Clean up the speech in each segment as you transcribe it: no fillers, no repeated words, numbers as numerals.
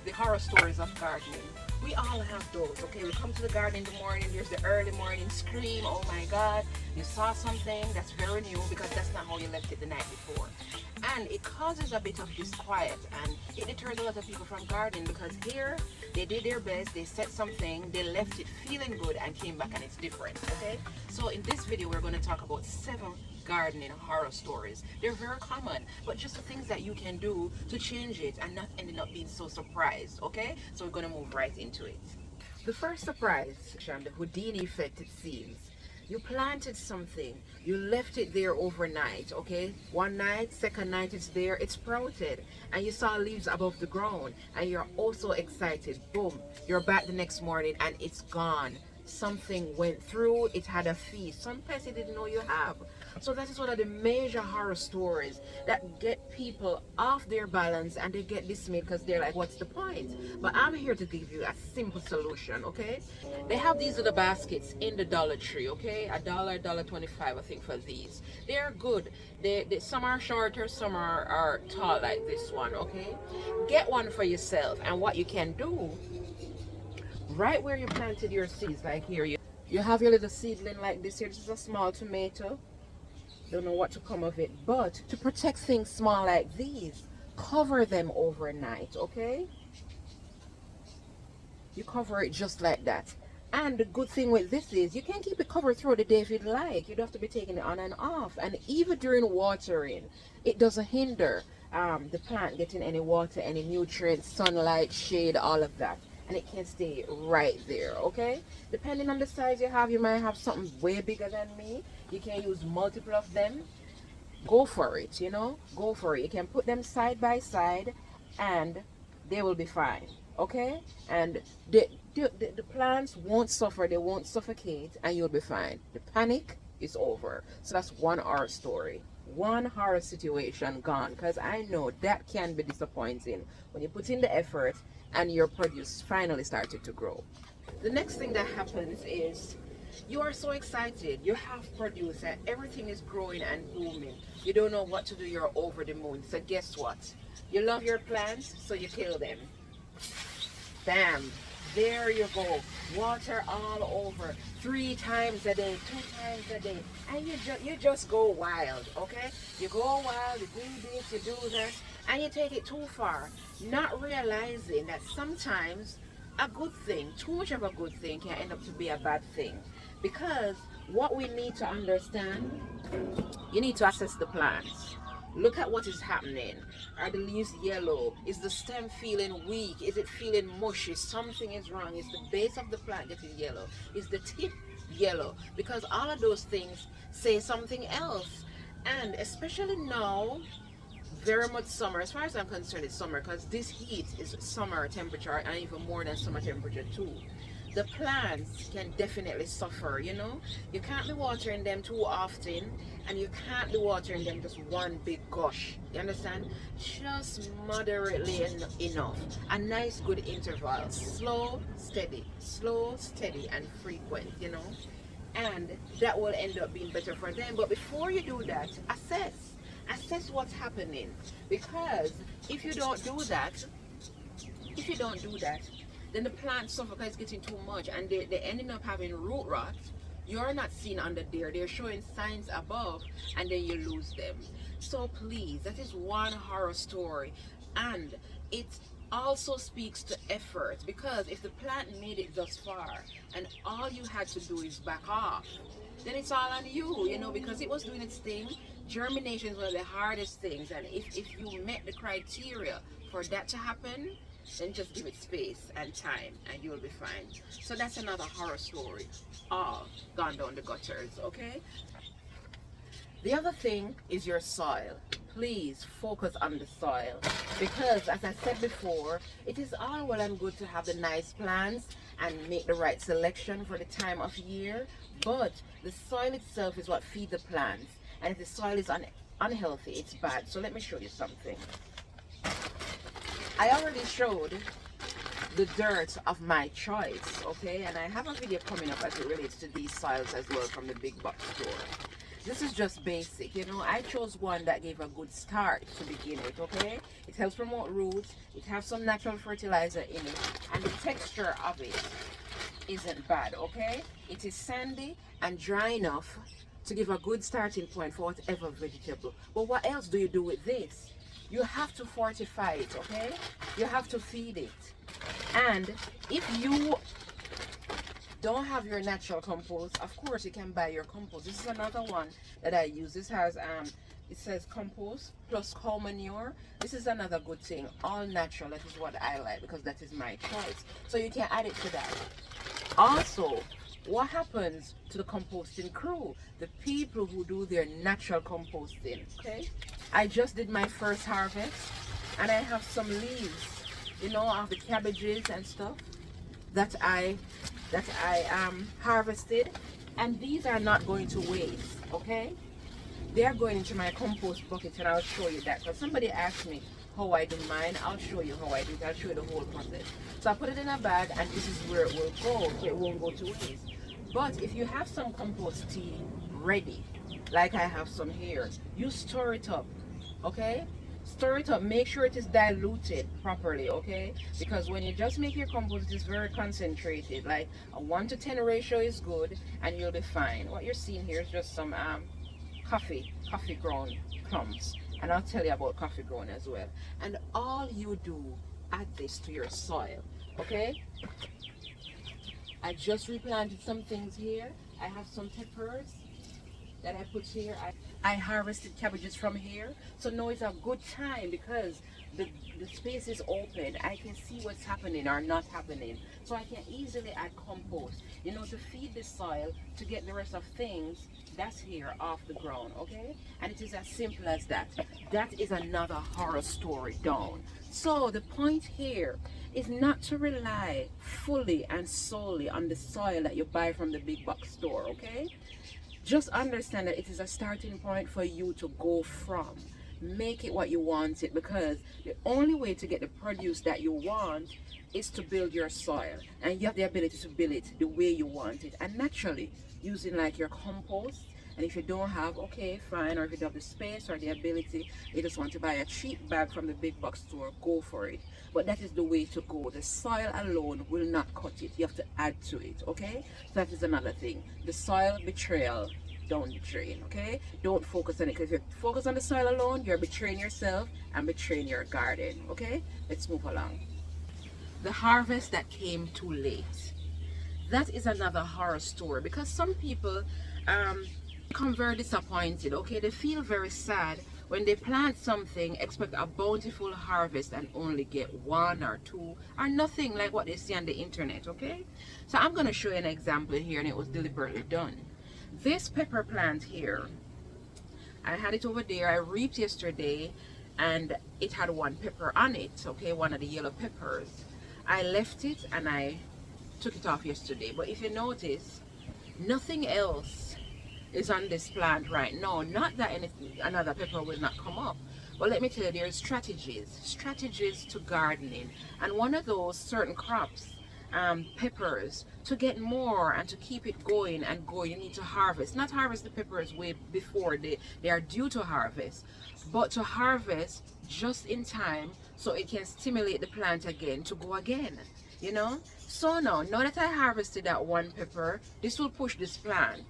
the horror stories of gardening. We all have those, okay? We come to the garden in the morning, there's the early morning scream, oh my God, you saw something that's very new because that's not how you left it the night before. And it causes a bit of disquiet and it deters a lot of people from gardening because here they did their best, they set something, they left it feeling good and came back and it's different, okay? So in this video, we're going to talk about 7 gardening horror stories. They're very common, but just the things that you can do to change it and not ending up being so surprised, okay? So we're going to move right into it. The first surprise, the Houdini effect, it seems. You planted something, you left it there overnight, okay? One night, second night it's there, it's sprouted, and you saw leaves above the ground, and you're also excited. Boom, you're back the next morning and it's gone. Something went through, it had a feast, some pests you didn't know you have. So that is one of the major horror stories that get people off their balance and they get dismayed because they're like, what's the point? But I'm here to give you a simple solution, okay? They have these little baskets in the Dollar Tree, okay? $1.25, I think, for these. They're good. Some are shorter, some are tall like this one, okay? Get one for yourself, and what you can do, right where you planted your seeds, like here, you have your little seedling like this here. This is a small tomato. Don't know what to come of it, but to protect things small like these, cover them overnight, okay? You cover it just like that. And the good thing with this is you can keep it covered throughout the day if you'd like. You don't have to be taking it on and off. And even during watering, it doesn't hinder the plant getting any water, any nutrients, sunlight, shade, all of that. And it can stay right there, okay? Depending on the size you have, you might have something way bigger than me. You can use multiple of them. Go for it, you know? Go for it. You can put them side by side and they will be fine, okay? And the plants won't suffer, they won't suffocate, and you'll be fine. The panic is over. So that's one horror story. One horror situation gone, because I know that can be disappointing when you put in the effort and your produce finally started to grow. The next thing that happens is you are so excited, you have produce and everything is growing and booming. You don't know what to do, you're over the moon. So guess what? You love your plants, so you kill them. Bam, there you go. Water all over, 3 times a day, 2 times a day, and you just go wild, okay? You go wild, you do this, you do that, and you take it too far, not realizing that sometimes a good thing, too much of a good thing, can end up to be a bad thing. Because what we need to understand, you need to assess the plants. Look at what is happening. Are the leaves yellow? Is the stem feeling weak? Is it feeling mushy? Something is wrong. Is the base of the plant getting yellow? Is the tip yellow? Because all of those things say something else. And especially now, very much summer, as far as I'm concerned, it's summer because this heat is summer temperature and even more than summer temperature too. The plants can definitely suffer, you know. You can't be watering them too often and you can't be watering them just one big gush, you understand? Just moderately enough, a nice good interval, slow steady and frequent, you know, and that will end up being better for them. But before you do that, assess what's happening, because if you don't do that, then the plant suffer because it's getting too much and they're ending up having root rot. You're not seeing under there, they're showing signs above, and then you lose them. So please, that is one horror story, and it also speaks to effort, because if the plant made it thus far and all you had to do is back off, then it's all on you, you know, because it was doing its thing. Germination is one of the hardest things, and if you met the criteria for that to happen, then just give it space and time and you'll be fine. So that's another horror story, all gone down the gutters, okay? The other thing is your soil. Please focus on the soil, because as I said before, it is all well and good to have the nice plants and make the right selection for the time of year, but the soil itself is what feeds the plants, and if the soil is unhealthy, it's bad. So let me show you something. I already showed the dirt of my choice, okay? And I have a video coming up as it relates to these soils as well from the big box store. This is just basic, you know. I chose one that gave a good start to begin with, okay? It helps promote roots. It has some natural fertilizer in it, and the texture of it isn't bad, okay? It is sandy and dry enough to give a good starting point for whatever vegetable. But what else do you do with this? You have to fortify it, okay? You have to feed it. And if you don't have your natural compost, of course you can buy your compost. This is another one that I use. This has it says compost plus cow manure. This is another good thing, all natural. That is what I like because that is my choice. So you can add it to that. Also, what happens to the composting crew, the people who do their natural composting? Okay, I just did my first harvest and I have some leaves, you know, of the cabbages and stuff that I harvested, and these are not going to waste, okay? They're going into my compost bucket, and I'll show you that because somebody asked me how I do mine. I'll show you how I do it. I'll show you the whole process. So I put it in a bag, and this is where it will go, so it won't go to waste. But if you have some compost tea ready, like I have some here, you store it up, okay? Stir it up, make sure it is diluted properly, okay? Because when you just make your compost, it is very concentrated. Like a 1 to 10 ratio is good, and you'll be fine. What you're seeing here is just some coffee ground clumps, and I'll tell you about coffee ground as well. And all you do, add this to your soil, okay? I just replanted some things here. I have some peppers that I put here. I harvested cabbages from here, so now it's a good time because the space is open. I can see what's happening or not happening, so I can easily add compost, you know, to feed the soil, to get the rest of things that's here off the ground, okay? And it is as simple as that. That is another horror story down. So the point here is not to rely fully and solely on the soil that you buy from the big box store, okay? Just understand that it is a starting point for you to go from. Make it what you want it, because the only way to get the produce that you want is to build your soil, and you have the ability to build it the way you want it, and naturally using like your compost. And if you don't have, okay, fine, or if you don't have the space or the ability, you just want to buy a cheap bag from the big box store, go for it. But that is the way to go. The soil alone will not cut it. You have to add to it, okay? So that is another thing. The soil betrayal down the drain, okay? Don't focus on it, because if you focus on the soil alone, you're betraying yourself and betraying your garden, okay? Let's move along. The harvest that came too late. That is another horror story, because some people become very disappointed, okay? They feel very sad when they plant something, expect a bountiful harvest, and only get 1 or 2 or nothing like what they see on the internet, okay? So I'm going to show you an example here, and it was deliberately done. This pepper plant here, I had it over there. I reaped yesterday, and it had 1 pepper on it, okay? One of the yellow peppers. I left it and I took it off yesterday. But if you notice, nothing else is on this plant right now. Not that another pepper will not come up, but let me tell you, there's strategies to gardening, and one of those certain crops, peppers, to get more and to keep it going and going, you need to harvest. Not harvest the peppers way before they are due to harvest, but to harvest just in time so it can stimulate the plant again to go again, you know. So now that I harvested that 1 pepper, this will push this plant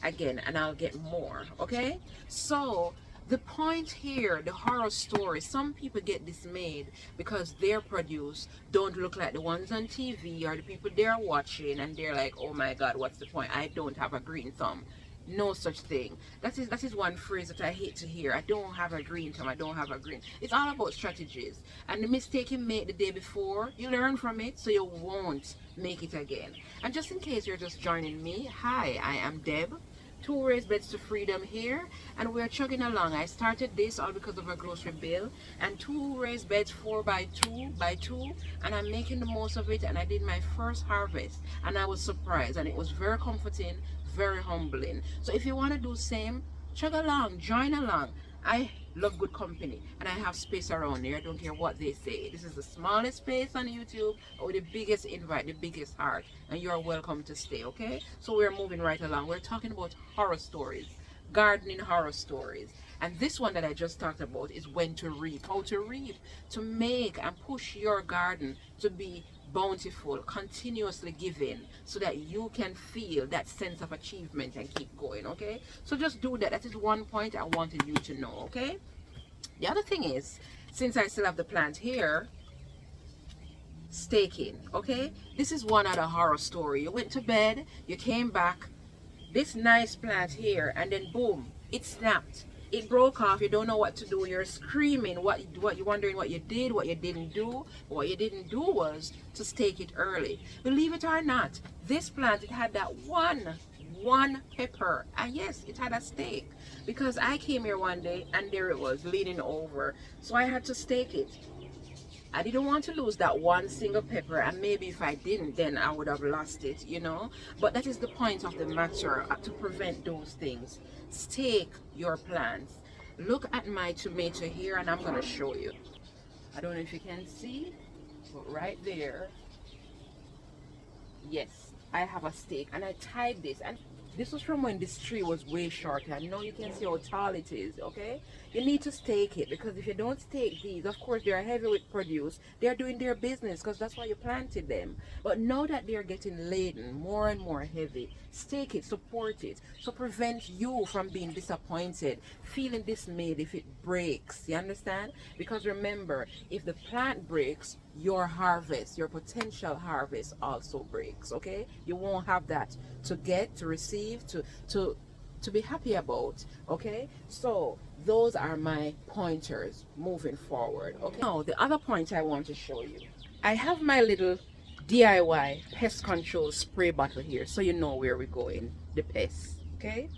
again, and I'll get more, okay? So the point here, the horror story, some people get dismayed because their produce don't look like the ones on TV or the people they're watching, and they're like, oh my god, what's the point? I don't have a green thumb. No such thing. That is one phrase that I hate to hear. I don't have a green thumb. I don't have a green. It's all about strategies, and the mistake you made the day before, you learn from it so you won't make it again. And just in case you're just joining me, hi, I am Deb. 2 raised beds to freedom here, and we're chugging along. I started this all because of a grocery bill, and 2 raised beds 4 by 2, and I'm making the most of it. And I did my first harvest, and I was surprised, and it was very comforting, very humbling. So if you want to do same, chug along, join along. I love good company, and I have space around here. I don't care what they say. This is the smallest space on YouTube, or the biggest invite, the biggest heart, and you're welcome to stay, okay? So we're moving right along. We're talking about horror stories. gardening horror stories. And this one that I just talked about is when to reap, how to reap, to make and push your garden to be bountiful, continuously giving, so that you can feel that sense of achievement and keep going. Okay, so just do that. That is one point I wanted you to know. Okay, the other thing is, since I still have the plant here, staking. Okay, this is one other horror story. You went to bed, you came back, this nice plant here, and then boom, it snapped, it broke off. You don't know what to do. You're screaming. What you're wondering what you did, what you didn't do. What you didn't do was to stake it early. Believe it or not, this plant, it had that one pepper, and yes, it had a stake, because I came here one day and there it was leaning over, so I had to stake it. I didn't want to lose that one single pepper, and maybe if I didn't, then I would have lost it, you know. But that is the point of the matter, to prevent those things. Stake your plants. Look at my tomato here, and I'm going to show you. I don't know if you can see, but right there, yes, I have a stake, and I tied this, and this was from when this tree was way shorter, and now you can see how tall it is. Okay, you need to stake it, because if you don't stake these, of course they are heavy with produce, they are doing their business, because that's why you planted them. But now that they are getting laden more and more heavy, stake it, support it, so prevent you from being disappointed, feeling dismayed if it breaks. You understand? Because remember, if the plant breaks, your harvest, your potential harvest also breaks. Okay, you won't have that to get, to receive, to be happy about. Okay, so those are my pointers moving forward. Okay, now the other point I want to show you, I have my little DIY pest control spray bottle here, so you know where we're going, the pests. Okay,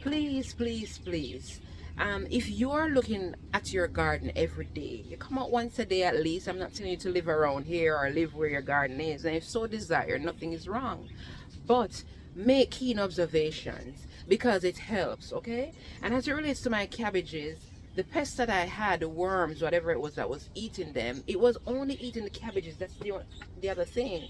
please, please, please, if you are looking at your garden every day, you come out once a day at least. I'm not telling you to live around here or live where your garden is, and if so desire, nothing is wrong, but make keen observations, because it helps. Okay, and as it relates to my cabbages, the pests that I had, the worms, whatever it was that was eating them, it was only eating the cabbages. That's the other thing.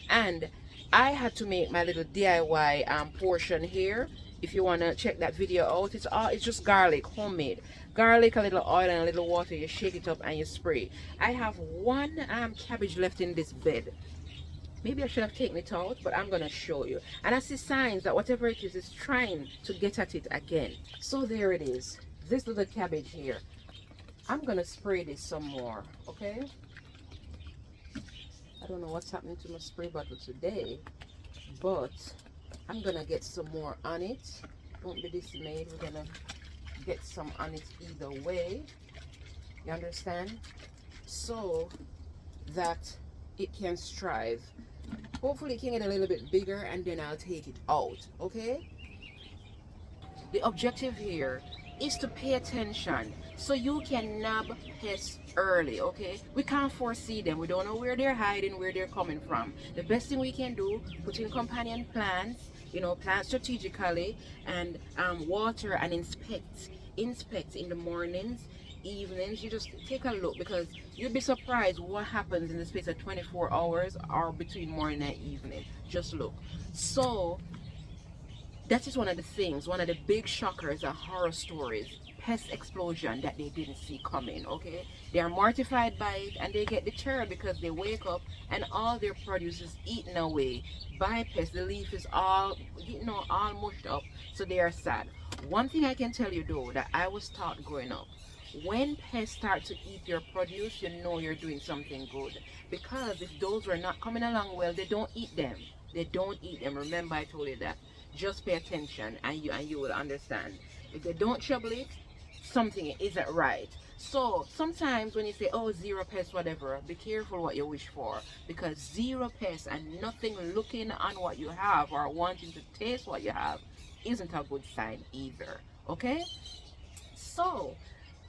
And I had to make my little DIY portion here. If you want to check that video out, it's just garlic, homemade garlic, a little oil and a little water. You shake it up and you spray. I have one cabbage left in this bed. Maybe I should have taken it out, but I'm gonna show you. And I see signs that whatever it is trying to get at it again. So there it is, this little cabbage here. I'm gonna spray this some more. Okay, I don't know what's happening to my spray bottle today, but I'm gonna get some more on it. Don't be dismayed, we're gonna get some on it either way. You understand? So that it can strive. Hopefully it can get a little bit bigger, and then I'll take it out. Okay, the objective here is to pay attention so you can nab pests early. Okay, we can't foresee them, we don't know where they're hiding, where they're coming from. The best thing we can do, put in companion plants, you know, plant strategically, and water and inspect in the mornings, evenings. You just take a look, because you'll be surprised what happens in the space of 24 hours or between morning and evening. Just look. So that is one of the things, one of the big shockers and horror stories, pest explosion that they didn't see coming. Okay, they are mortified by it, and they get deterred because they wake up and all their produce is eaten away by pests. The leaf is all, you know, all mushed up, so they are sad. One thing I can tell you though, that I was taught growing up, when pests start to eat your produce, you know you're doing something good, because if those were not coming along well, they don't eat them. They don't eat them. Remember, I told you that. Just pay attention, and you will understand. If they don't trouble it, something isn't right. So sometimes when you say, oh, zero pests, whatever, be careful what you wish for, because zero pests and nothing looking on what you have or wanting to taste what you have isn't a good sign either. Okay, so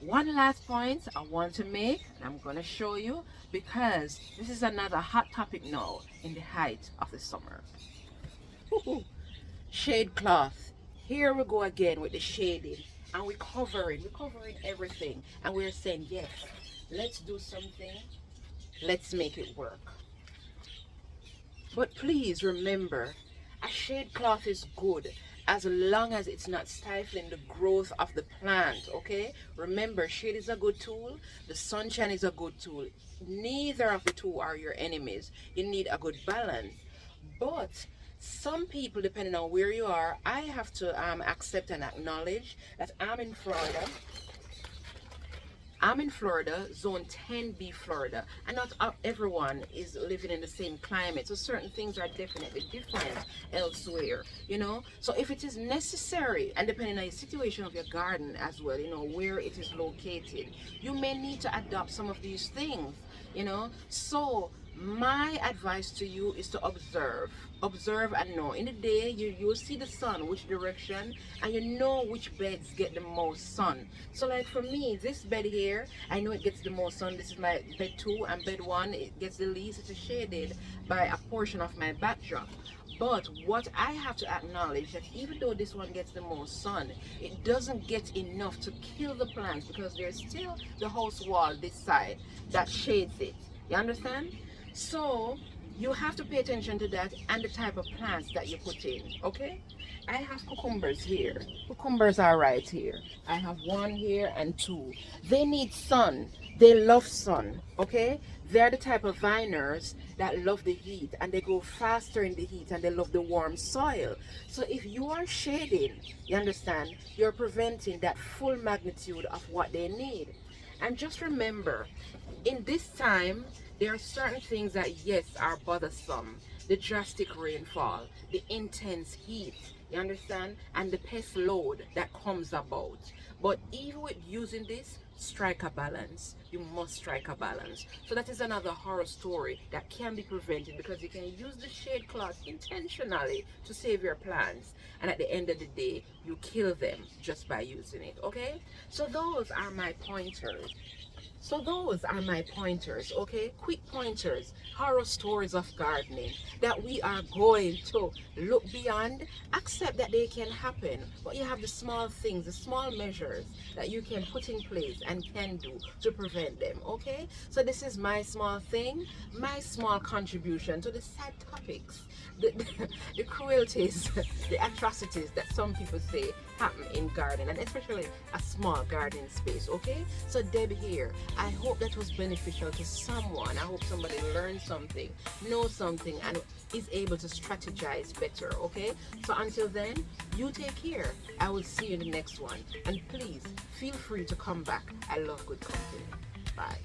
one last point I want to make, and I'm going to show you, because this is another hot topic now in the height of the summer. Shade cloth. Here we go again with the shading, and we're covering everything, and we're saying, yes, let's do something, let's make it work. But please remember, a shade cloth is good, as long as it's not stifling the growth of the plant. Okay, remember, shade is a good tool, the sunshine is a good tool. Neither of the two are your enemies. You need a good balance. But some people, depending on where you are, I have to accept and acknowledge that I'm in Florida. I'm in Florida, zone 10B Florida, and not everyone is living in the same climate. So certain things are definitely different elsewhere, you know. So if it is necessary, and depending on the situation of your garden as well, you know, where it is located, you may need to adopt some of these things, you know. So my advice to you is to observe and know. In the day, you see the sun, which direction, and you know which beds get the most sun. So like for me, this bed here, I know it gets the most sun. This is my bed 2, and bed 1, it gets the least. It is shaded by a portion of my backdrop. But what I have to acknowledge, that even though this one gets the most sun, it doesn't get enough to kill the plants, because there's still the house wall this side that shades it. You understand? So you have to pay attention to that and the type of plants that you put in. Okay, I have cucumbers here. Cucumbers are right here. I have 1 here and 2. They need sun. They love sun. Okay, they're the type of viners that love the heat, and they grow faster in the heat, and they love the warm soil. So if you are shading, you understand, you're preventing that full magnitude of what they need. And just remember, in this time, there are certain things that, yes, are bothersome. The drastic rainfall, the intense heat, you understand? And the pest load that comes about. But even with using this, strike a balance. You must strike a balance. So that is another horror story that can be prevented, because you can use the shade cloth intentionally to save your plants, and at the end of the day, you kill them just by using it. Okay, so those are my pointers. Okay? Quick pointers, horror stories of gardening that we are going to look beyond, accept that they can happen, but you have the small things, the small measures that you can put in place and can do to prevent them, okay? So this is my small thing, my small contribution to the sad topics, the cruelties, the atrocities that some people say happen in garden, and especially a small gardening space, okay? So Deb here, I hope that was beneficial to someone. I hope somebody learned something, knows something, and is able to strategize better, okay? So until then, you take care. I will see you in the next one, and please feel free to come back. I love good company. Bye.